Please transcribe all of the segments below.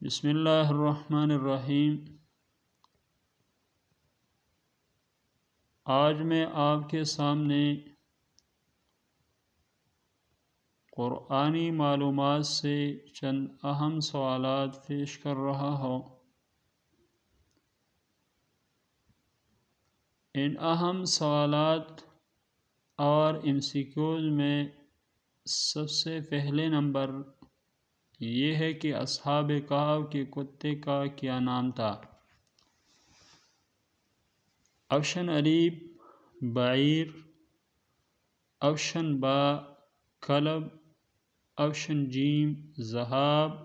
بسم اللہ الرحمن الرحیم۔ آج میں آپ کے سامنے قرآنی معلومات سے چند اہم سوالات پیش کر رہا ہوں۔ ان اہم سوالات اور MCQs میں سب سے پہلے نمبر یہ ہے کہ اصحاب کہف کے کتے کا کیا نام تھا؟ آپشن الف بعیر، آپشن با کلب، آپشن جیم ذہاب،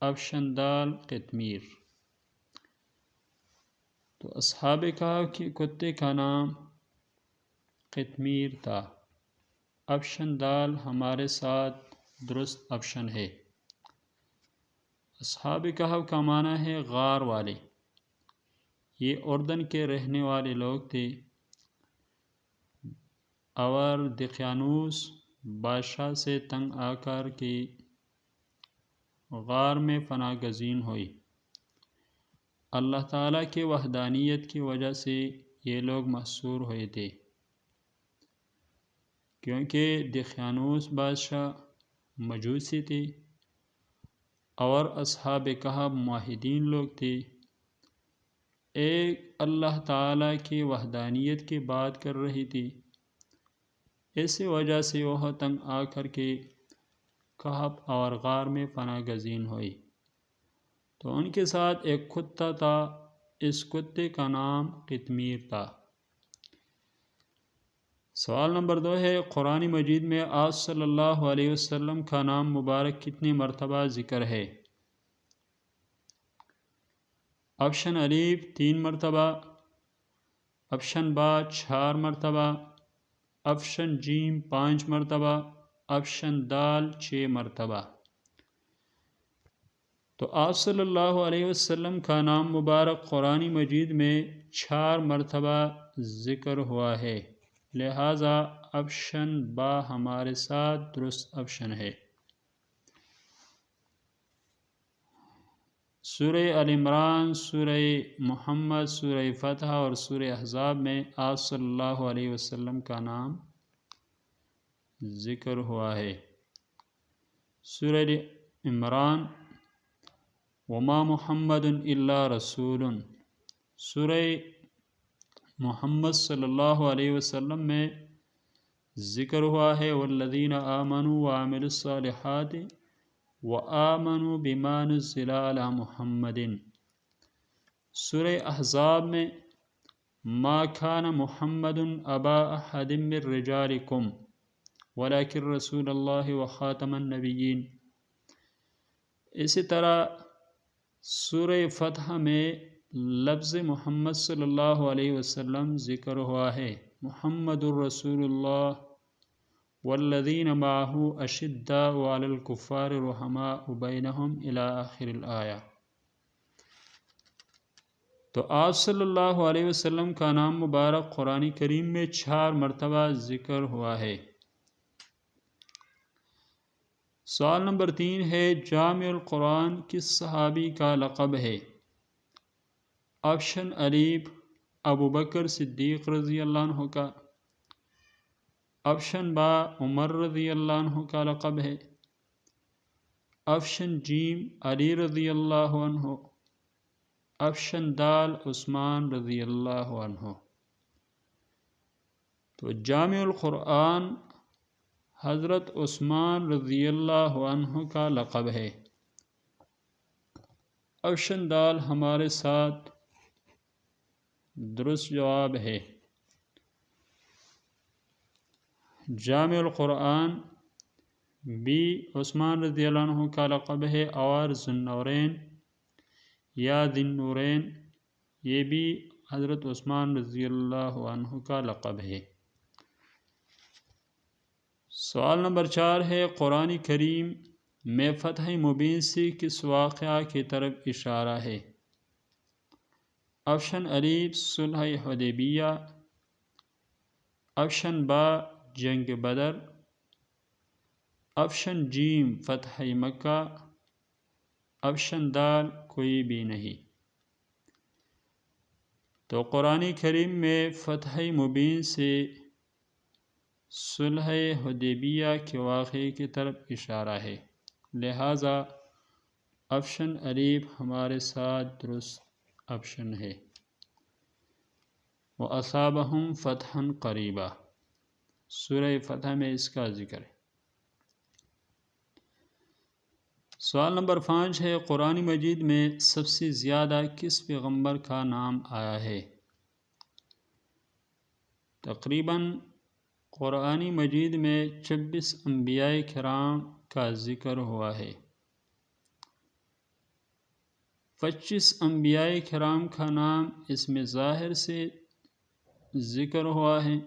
آپشن دال قطمیر۔ تو اصحاب کہف کے کتے کا نام قطمیر تھا۔ آپشن دال ہمارے ساتھ درست آپشن ہے۔ اصحاب کہف کا معنی ہے غار والے۔ یہ اردن کے رہنے والے لوگ تھے اور دقیانوس بادشاہ سے تنگ آ کر کے غار میں پناہ گزین ہوئی۔ اللہ تعالیٰ کے وحدانیت کی وجہ سے یہ لوگ محصور ہوئے تھے، کیونکہ دقیانوس بادشاہ مجوسی تھے اور اصحاب کہف موحدین لوگ تھے۔ ایک اللہ تعالیٰ کی وحدانیت کی بات کر رہی تھی، اسی وجہ سے وہ تنگ آ کر کے کہف اور غار میں پناہ گزین ہوئی۔ تو ان کے ساتھ ایک کتا تھا، اس کتے کا نام قطمیر تھا۔ سوال نمبر 2 ہے، قرآن مجید میں آپ صلی اللہ علیہ وسلم کا نام مبارک کتنی مرتبہ ذکر ہے؟ آپشن الف 3 مرتبہ، آپشن با 4 مرتبہ، آپشن جیم 5 مرتبہ، آپشن دال 6 مرتبہ۔ تو آپ صلی اللہ علیہ وسلم کا نام مبارک قرآن مجید میں 4 مرتبہ ذکر ہوا ہے، لہٰذا آپشن با ہمارے ساتھ درست آپشن ہے۔ سورہ ال عمران، سورہ محمد، سورہ فتح اور سورہ احزاب میں آپ صلی اللہ علیہ وسلم کا نام ذکر ہوا ہے۔ سورہ عمران وما محمد الا رسول، سورہ محمد صلی اللہ علیہ وسلم میں ذکر ہوا ہے والذین آمنوا وعملوا الصالحات وآمنوا بما نزل علی محمد۔ سورہ احزاب میں ما کان محمد ابا احد من رجالکم ولکن رسول اللہ وخاتم النبیین۔ اسی طرح سورہ فتح میں لفظ محمد صلی اللہ علیہ وسلم ذکر ہوا ہے، محمد الرسول اللہ والذین معہ اشداء علی الکفار رحماء بینہم الی آخر الآیہ۔ تو آپ صلی اللہ علیہ وسلم کا نام مبارک قرآن کریم میں 4 مرتبہ ذکر ہوا ہے۔ سوال نمبر 3 ہے، جامع القرآن کس صحابی کا لقب ہے؟ آپشن الف ابو بکر صدیق رضی اللہ عنہ کا، آپشن با عمر رضی اللہ عنہ کا لقب ہے، آپشن جیم علی رضی اللہ عنہ، آپشن دال عثمان رضی اللہ عنہ۔ تو جامع القرآن حضرت عثمان رضی اللہ عنہ کا لقب ہے۔ آپشن دال ہمارے ساتھ درست جواب ہے۔ جامع القرآن بھی عثمان رضی اللہ عنہ کا لقب ہے، اور ذو النورین یا ذی النورین یہ بھی حضرت عثمان رضی اللہ عنہ کا لقب ہے۔ سوال نمبر 4 ہے، قرآن کریم میں فتح مبین سے کس واقعہ کی طرف اشارہ ہے؟ آپشن الف صلح حدیبیہ، آپشن با جنگ بدر، آپشن جیم فتح مکہ، افشن دال کوئی بھی نہیں۔ تو قرآن کریم میں فتح مبین سے صلح حدیبیہ کے واقعے کی طرف اشارہ ہے، لہٰذا افشن الف ہمارے ساتھ درست افشن ہے۔ وَأَصَابَهُمْ فَتْحًا قَرِيبًا، سورہ فتح میں اس کا ذکر ہے۔ سوال نمبر 5 ہے، قرآن مجید میں سب سے زیادہ کس پیغمبر کا نام آیا ہے؟ تقریباً قرآن مجید میں 26 انبیاء کرام کا ذکر ہوا ہے۔ 25 انبیاء کرام کا نام اس میں ظاہر سے ذکر ہوا ہے،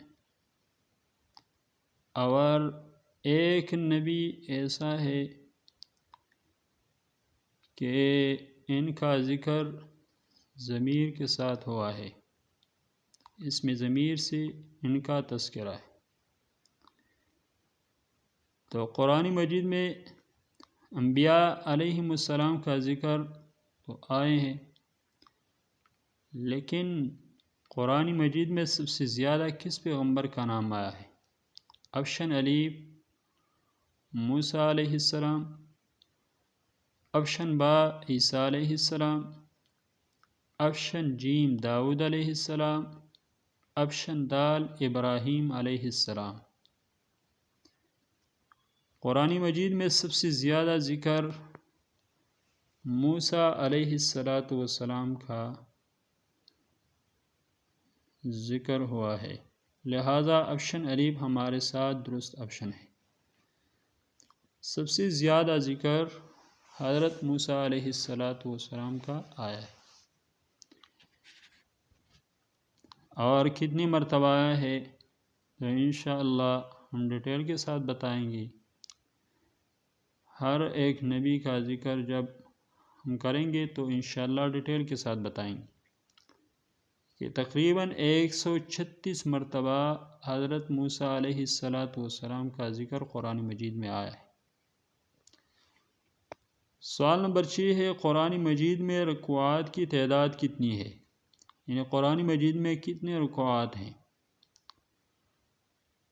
اور ایک نبی ایسا ہے کہ ان کا ذکر ضمیر کے ساتھ ہوا ہے، اس میں ضمیر سے ان کا تذکرہ ہے۔ تو قرآن مجید میں انبیاء علیہم السلام کا ذکر تو آئے ہیں، لیکن قرآن مجید میں سب سے زیادہ کس پیغمبر کا نام آیا ہے؟ افشن الف موسیٰ علیہ السلام، افشن با عیسیٰ علیہ السلام، افشن جیم داؤد علیہ السلام، افشن دال ابراہیم علیہ السلام۔ قرآن مجید میں سب سے زیادہ ذکر موسیٰ علیہ السلام کا ذکر ہوا ہے، لہٰذا افشن الف ہمارے ساتھ درست افشن ہے۔ سب سے زیادہ ذکر حضرت موسیٰ علیہ السلام کا آیا ہے، اور کتنی مرتبہ آیا ہے تو انشاءاللہ ہم ڈیٹیل کے ساتھ بتائیں گے۔ ہر ایک نبی کا ذکر جب ہم کریں گے تو انشاءاللہ ڈیٹیل کے ساتھ بتائیں گے کہ تقریباً 136 مرتبہ حضرت موسیٰ علیہ السلام کا ذکر قرآن مجید میں آیا ہے۔ سوال نمبر 6 ہے، قرآن مجید میں رکوعات کی تعداد کتنی ہے؟ یعنی قرآن مجید میں کتنے رکوعات ہیں؟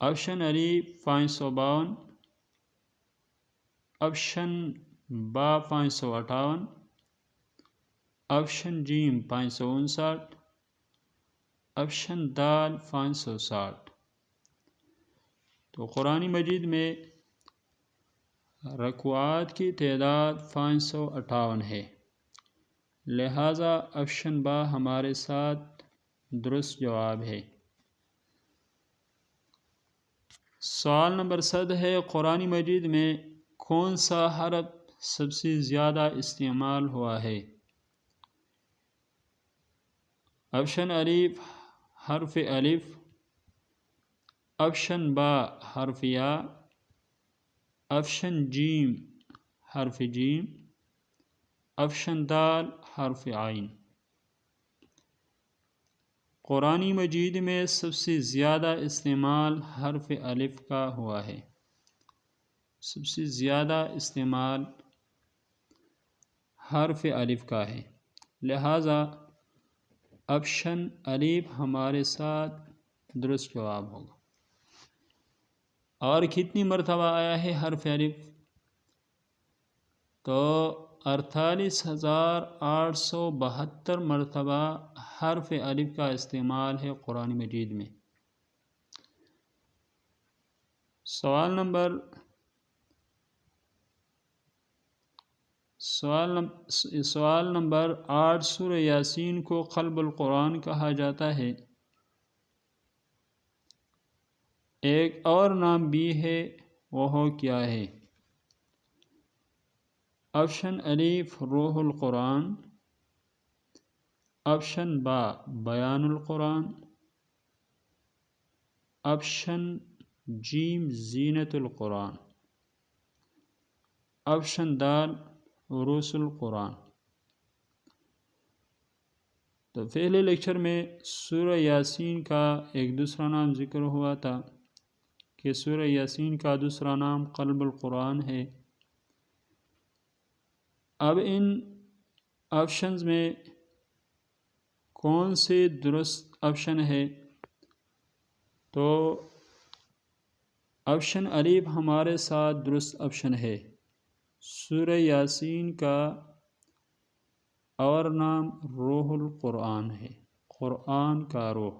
افشن الف 552، افشن با 558، افشن جیم 559، افشن دال 560۔ تو قرآن مجید میں رکوعات کی تعداد 558 ہے، لہٰذا افشن با ہمارے ساتھ درست جواب ہے۔ سوال نمبر 7 ہے، قرآن مجید میں کون سا حرف سب سے زیادہ استعمال ہوا ہے؟ افشن الف حرف الف، افشن با حرف یا، افشن جیم حرف جیم، افشن دال حرف عین۔ قرآن مجید میں سب سے زیادہ استعمال حرف الف کا ہوا ہے، سب سے زیادہ استعمال حرف الف کا ہے، لہٰذا افشن الف ہمارے ساتھ درست جواب ہوگا۔ اور کتنی مرتبہ آیا ہے حرف الف؟ تو 48,872 مرتبہ حرف الف کا استعمال ہے قرآن مجید میں۔ سوال نمبر 8، سورہ یاسین کو قلب القرآن کہا جاتا ہے، ایک اور نام بھی ہے، وہ کیا ہے؟ افشن الف روح القرآن، افشن با بیان القرآن، افشن جیم زینت القرآن، افشن دال عروس القرآن۔ تو پہلے لیکچر میں سورہ یاسین کا ایک دوسرا نام ذکر ہوا تھا کہ سورہ یاسین کا دوسرا نام قلب القرآن ہے۔ اب ان آپشنز میں کون سے درست آپشن ہے؟ تو آپشن الف ہمارے ساتھ درست آپشن ہے۔ سورہ یاسین کا اور نام روح القرآن ہے، قرآن کا روح،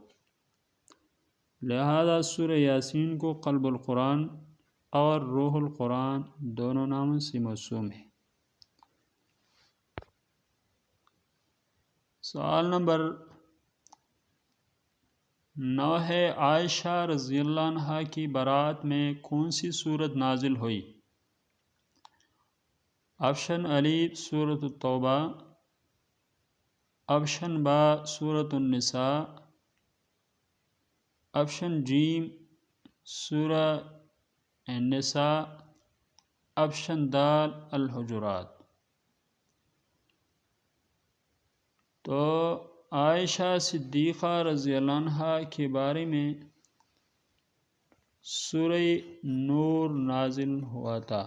لہذا سورہ یاسین کو قلب القرآن اور روح القرآن دونوں ناموں سے موسوم ہے۔ سوال نمبر 9 ہے، عائشہ رضی اللہ عنہا کی برات میں کون سی سورت نازل ہوئی؟ آپشن الف سورۃ التوبہ، آپشن با سورۃ النساء، آپشن جیم سورہ النساء، آپشن دال الحجرات۔ تو عائشہ صدیقہ رضی اللہ عنہا کے بارے میں سورہ نور نازل ہوا تھا،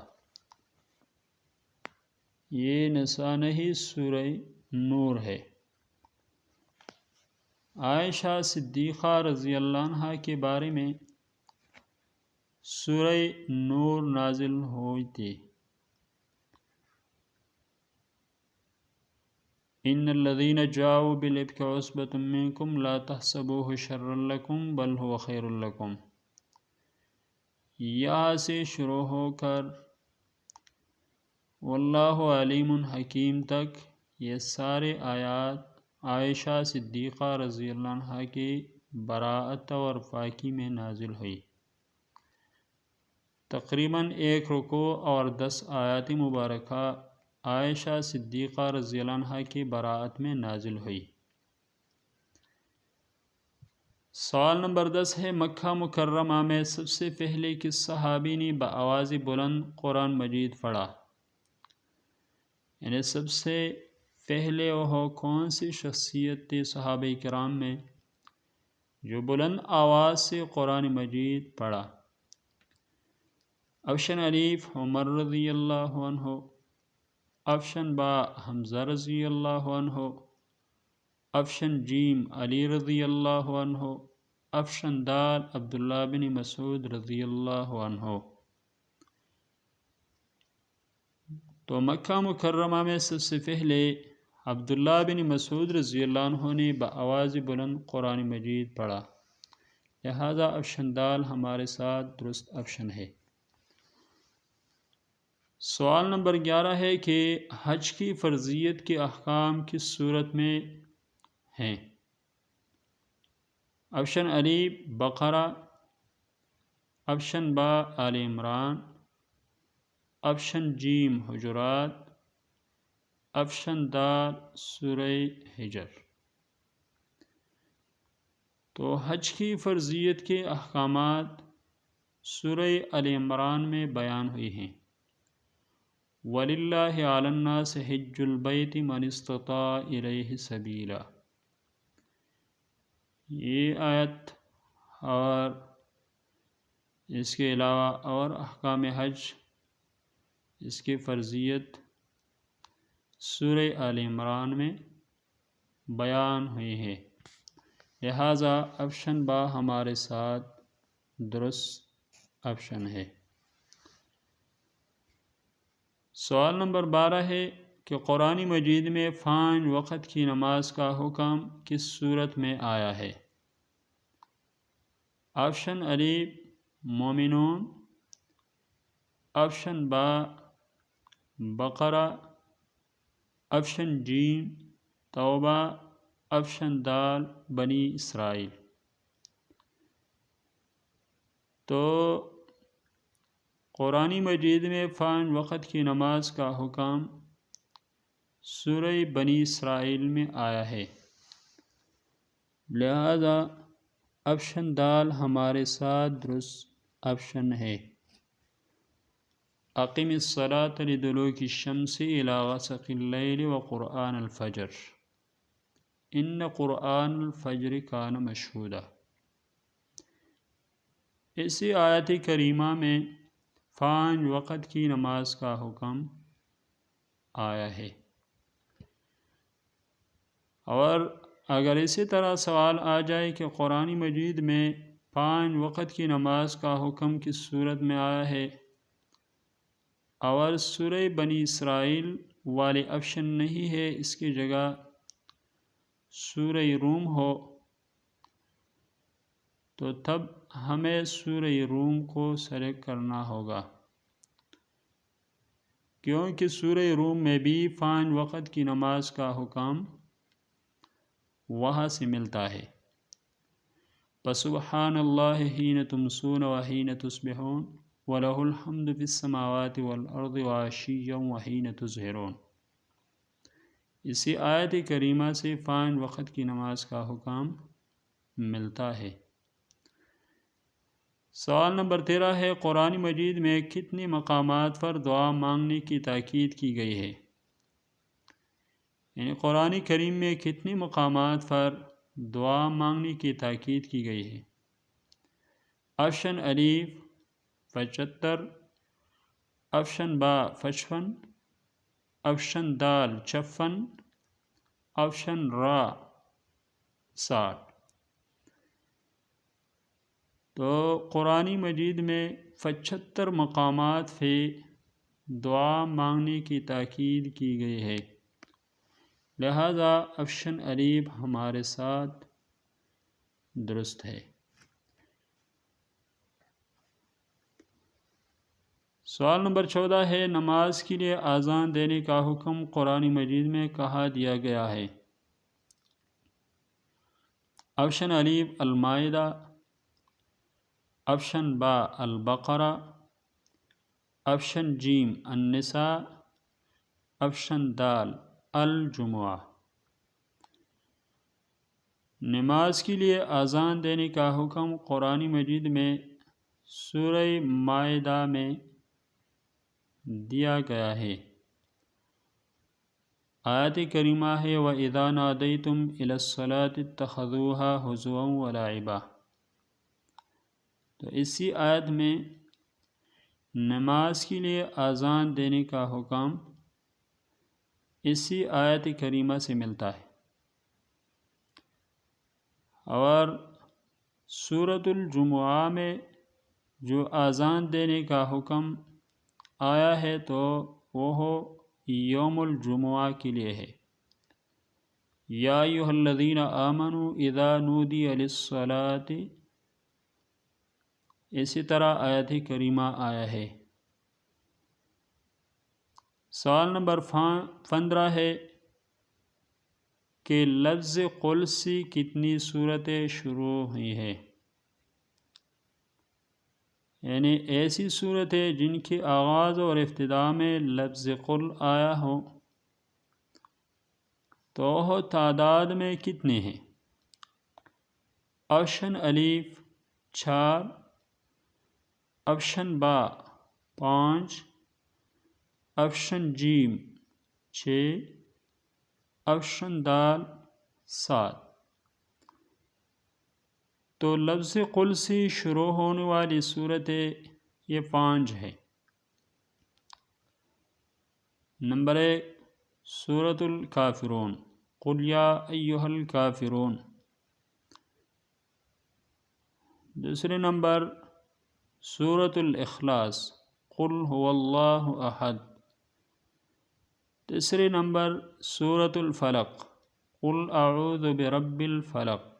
یہ نساء نہیں سورہ نور ہے۔ عائشہ صدیقہ رضی اللہ عنہا کے بارے میں سورہ نور نازل ہوئی تھی۔ ان الذين جاءوا بالافك عصبة منكم لا تحسبوه شرا لكم بل هو خير لكم، یہاں سے شروع ہو کر واللہ علیم حکیم تک یہ سارے آیات عائشہ صدیقہ رضی اللہ عنہا کی براءت اور پاکی میں نازل ہوئی۔ تقریباً 1 رکوع اور 10 آیات مبارکہ عائشہ صدیقہ رضی اللہ عنہا کی براءت میں نازل ہوئی۔ سوال نمبر 10 ہے، مکہ مکرمہ میں سب سے پہلے کس صحابی نے بآواز بلند قرآن مجید پڑھا؟ یعنی سب سے پہلے وہ کون سی شخصیت تھی صحابہ کرام میں جو بلند آواز سے قرآن مجید پڑھا؟ آپشن الف عمر رضی اللہ عنہ، آپشن با حمزہ رضی اللہ عنہ، آپشن جیم علی رضی اللہ عنہ، آپشن دال عبداللہ بن مسعود رضی اللہ عنہ۔ تو مکہ مکرمہ میں سب سے پہلے عبداللہ بن مسعود رضی اللہ عنہ نے بآواز بلند قرآن مجید پڑھا، لہذا آپشن دال ہمارے ساتھ درست آپشن ہے۔ سوال نمبر 11 ہے کہ حج کی فرضیت کے احکام کس صورت میں ہیں؟ آپشن الف بقرہ، آپشن با آل عمران، آپشن جیم حجرات، آپشن دال سورہ حجر۔ تو حج کی فرضیت کے احکامات سورہ آل عمران میں بیان ہوئی ہیں۔ وَلِلَّهِ عَلَى النَّاسِ حِجُّ الْبَيْتِ مَنِ اسْتَطَاعَ إِلَيْهِ سَبِيلًا، یہ آیت اور اس کے علاوہ اور احکام حج، اس کی فرضیت سورہ آل عمران میں بیان ہوئی ہے، لہذا آپشن با ہمارے ساتھ درست آپشن ہے۔ سوال نمبر 12 ہے کہ قرآن مجید میں 5 وقت کی نماز کا حکم کس صورت میں آیا ہے؟ آپشن الف مومنون، آپشن با بقرہ، آپشن جیم توبہ، آپشن دال بنی اسرائیل۔ تو قرآن مجید میں 5 وقت کی نماز کا حکم سورہ بنی اسرائیل میں آیا ہے، لہذا آپشن دال ہمارے ساتھ درست آپشن ہے۔ اقم الصلاة لدلوک الشمس إلی غسق اللیل وقرآن الفجر ان قرآن الفجر کان مشہودا۔ اسی آیت کریمہ میں 5 وقت کی نماز کا حکم آیا ہے۔ اور اگر اسی طرح سوال آ جائے کہ قرآن مجید میں 5 وقت کی نماز کا حکم کس صورت میں آیا ہے، اور سورہ بنی اسرائیل والے آپشن نہیں ہے، اس کی جگہ سورہ روم ہو، تو تب ہمیں سورہ روم کو سلیکٹ کرنا ہوگا، کیونکہ سورہ روم میں بھی 5 وقت کی نماز کا حکم وہاں سے ملتا ہے۔ فسبحان اللہ حین تمسون وحین تصبحون وَلَهُ الْحَمْدُ فِي السَّمَاوَاتِ وَالْأَرْضِ وَعَشِيًّا وَحِينَ تُظْهِرُونَ۔ اسی آیت کریمہ سے 5 وقت کی نماز کا حکم ملتا ہے۔ سوال نمبر 13 ہے، قرآن مجید میں کتنے مقامات پر دعا مانگنے کی تاکید کی گئی ہے؟ یعنی قرآن کریم میں کتنے مقامات پر دعا مانگنے کی تاکید کی گئی ہے؟ آپشن الف 75، آپشن با 55، آپشن دال 56، آپشن را 60۔ تو قرآن مجید میں 75 مقامات پہ دعا مانگنے کی تاکید کی گئی ہے، لہذا آپشن الف ہمارے ساتھ درست ہے۔ سوال نمبر 14 ہے، نماز کے لیے اذان دینے کا حکم قرآن مجید میں کہاں دیا گیا ہے؟ آپشن الف المائدہ، آپشن با البقرہ، آپشن جیم النساء، آپشن دال الجمعہ۔ نماز کے لیے اذان دینے کا حکم قرآن مجید میں سورہ مائدہ میں دیا گیا ہے۔ آیت کریمہ ہے وَإِذَا نَادَيْتُمْ إِلَى الصَّلَاةِ اتَّخَذُوهَا هُزُوًا وَلَعِبًا۔ تو اسی آیت میں نماز کے لیے اذان دینے کا حکم اسی آیت کریمہ سے ملتا ہے، اور سورۃ الجمعہ میں جو اذان دینے کا حکم آیا ہے تو وہ یوم الجمعہ کے لیے ہے۔ یا ایھا الذین آمنوا اذا نودی للصلاۃ، اسی طرح آیت کریمہ آیا ہے۔ سوال نمبر 15 ہے کہ لفظ قل سے کتنی صورتیں شروع ہوئی ہیں؟ یعنی ایسی صورتیں جن کے آغاز اور ابتدا میں لفظ قل آیا ہو، تو وہ تعداد میں کتنے ہیں؟ آپشن الف 4، آپشن با 5، آپشن جیم 6، آپشن دال 7۔ تو لفظ قل سے شروع ہونے والی صورتیں یہ 5 ہے۔ نمبر 1 سورۃ الکافرون، قل یا ایھا الکافرون۔ دوسرے نمبر سورۃ الاخلاص، قل هو اللہ احد۔ تیسرے نمبر سورۃ الفلق، قل اعوذ برب الفلق۔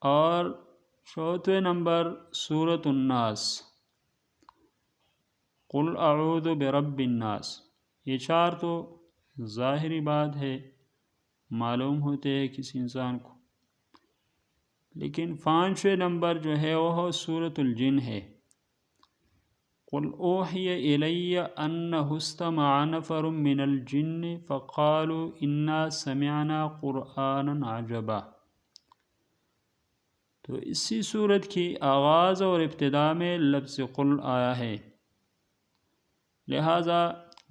اور چوتھے نمبر سورۃ الناس، قل اعوذ برب الناس۔ یہ 4 تو ظاہری بات ہے، معلوم ہوتے ہیں کسی انسان کو، لیکن 5ویں نمبر جو ہے وہ سورۃ الجن ہے۔ قل اوحی الی انہ استمع نفر من الجن فقالوا انا سمعنا قرآنا عجبا۔ تو اسی صورت کی آغاز اور ابتدا میں لفظ قل آیا ہے، لہذا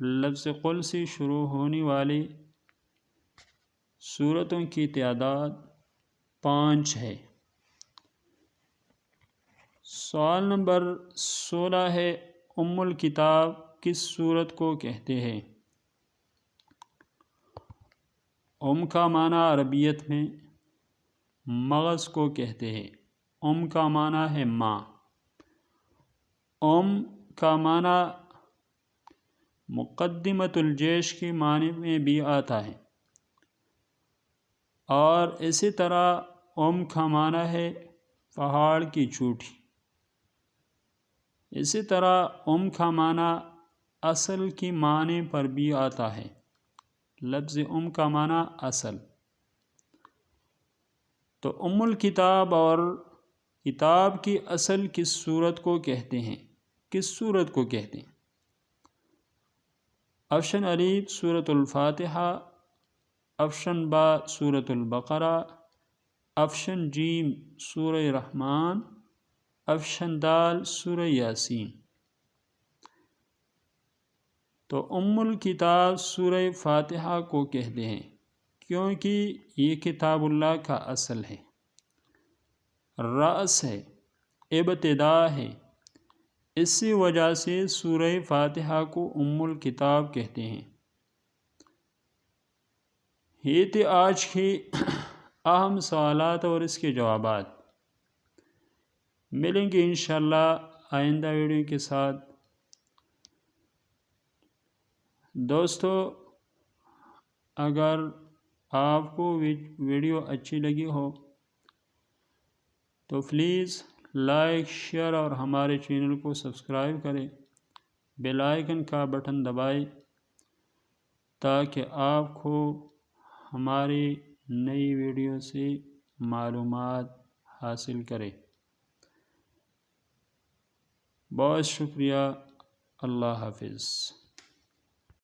لفظ قل سے شروع ہونے والی صورتوں کی تعداد 5 ہے۔ سوال نمبر 16 ہے، ام الکتاب کس صورت کو کہتے ہیں؟ کا معنی عربیت میں مغز کو کہتے ہیں۔ کا معنی ہے ماں۔ کا معنی مقدمۃ الجیش کے معنی میں بھی آتا ہے، اور اسی طرح کا معنی ہے پہاڑ کی چوٹی۔ اسی طرح کا معنی اصل کی معنی پر بھی آتا ہے۔ لفظ کا معنی اصل۔ تو الکتاب اور کتاب کی اصل کس صورت کو کہتے ہیں؟ کس صورت کو کہتے ہیں؟ آپشن الف سورۃ الفاتحہ، آپشن با سورۃ البقرہ، آپشن جیم سورہ رحمان، آپشن دال سورہ یاسین۔ تو الکتاب سورہ فاتحہ کو کہتے ہیں کیونکہ یہ کتاب اللہ کا اصل ہے، رأس ہے، ابتدا ہے۔ اسی وجہ سے سورہ فاتحہ کو الکتاب کہتے ہیں۔ یہ تھے آج کی اہم سوالات اور اس کے جوابات۔ ملیں گے انشاءاللہ آئندہ ویڈیو کے ساتھ۔ دوستو، اگر آپ کو ویڈیو اچھی لگی ہو تو پلیز لائک، شیئر اور ہمارے چینل کو سبسکرائب کریں، بیل آئیکن کا بٹن دبائیں تاکہ آپ کو ہماری نئی ویڈیو سے معلومات حاصل کریں۔ بہت شکریہ۔ اللہ حافظ۔